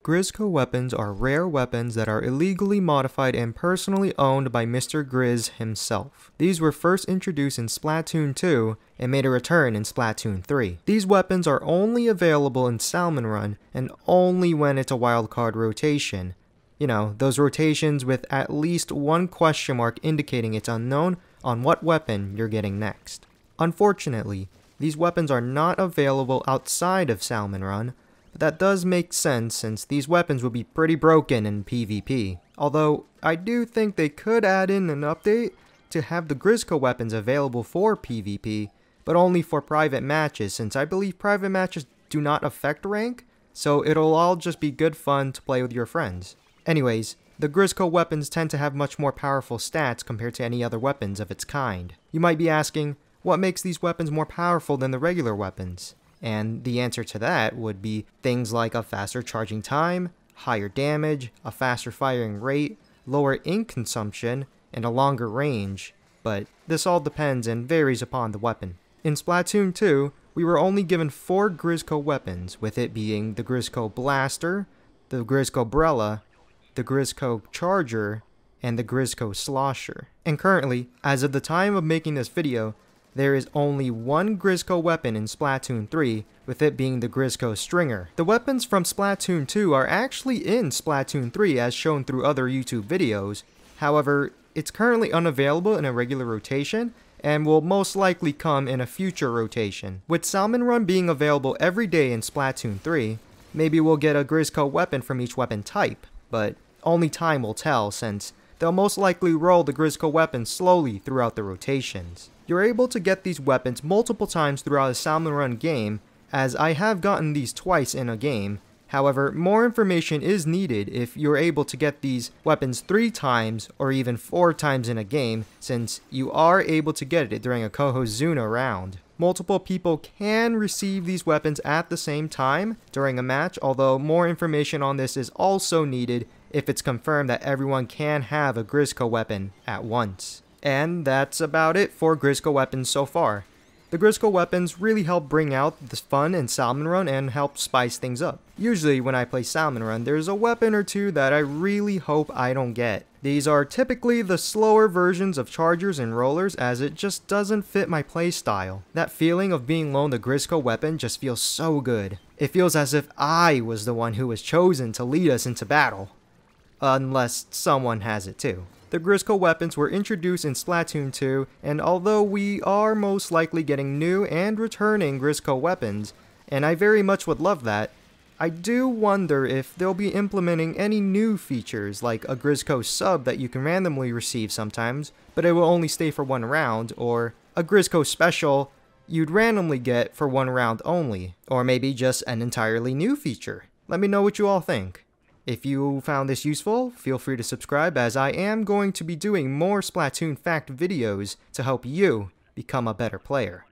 Grizzco weapons are rare weapons that are illegally modified and personally owned by Mr. Grizz himself. These were first introduced in Splatoon 2 and made a return in Splatoon 3. These weapons are only available in Salmon Run and only when it's a wildcard rotation. You know, those rotations with at least one question mark indicating it's unknown on what weapon you're getting next. Unfortunately, these weapons are not available outside of Salmon Run, but that does make sense since these weapons would be pretty broken in PvP. Although, I do think they could add in an update to have the Grizzco weapons available for PvP, but only for private matches since I believe private matches do not affect rank, so it'll all just be good fun to play with your friends. Anyways, the Grizzco weapons tend to have much more powerful stats compared to any other weapons of its kind. You might be asking, what makes these weapons more powerful than the regular weapons? And the answer to that would be things like a faster charging time, higher damage, a faster firing rate, lower ink consumption, and a longer range. But this all depends and varies upon the weapon. In Splatoon 2, we were only given 4 Grizzco weapons, with it being the Grizzco Blaster, the Grizzco Brella, the Grizzco Charger, and the Grizzco Slosher. And currently, as of the time of making this video, there is only one Grizzco weapon in Splatoon 3, with it being the Grizzco Stringer. The weapons from Splatoon 2 are actually in Splatoon 3 as shown through other YouTube videos. However, it's currently unavailable in a regular rotation, and will most likely come in a future rotation. With Salmon Run being available every day in Splatoon 3, maybe we'll get a Grizzco weapon from each weapon type, but only time will tell since they'll most likely roll the Grizzco weapons slowly throughout the rotations. You're able to get these weapons multiple times throughout a Salmon Run game, as I have gotten these twice in a game. However, more information is needed if you're able to get these weapons 3 times or even 4 times in a game, since you are able to get it during a Kohozuna round. Multiple people can receive these weapons at the same time during a match, although more information on this is also needed if it's confirmed that everyone can have a Grizzco weapon at once. And that's about it for Grizzco weapons so far. The Grizzco weapons really help bring out the fun in Salmon Run and help spice things up. Usually when I play Salmon Run, there's a weapon or two that I really hope I don't get. These are typically the slower versions of chargers and rollers, as it just doesn't fit my playstyle. That feeling of being loaned a Grizzco weapon just feels so good. It feels as if I was the one who was chosen to lead us into battle. Unless someone has it too. The Grizzco weapons were introduced in Splatoon 2, and although we are most likely getting new and returning Grizzco weapons, and I very much would love that, I do wonder if they'll be implementing any new features like a Grizzco sub that you can randomly receive sometimes, but it will only stay for 1 round, or a Grizzco special you'd randomly get for 1 round only, or maybe just an entirely new feature. Let me know what you all think. If you found this useful, feel free to subscribe, as I am going to be doing more Splatoon fact videos to help you become a better player.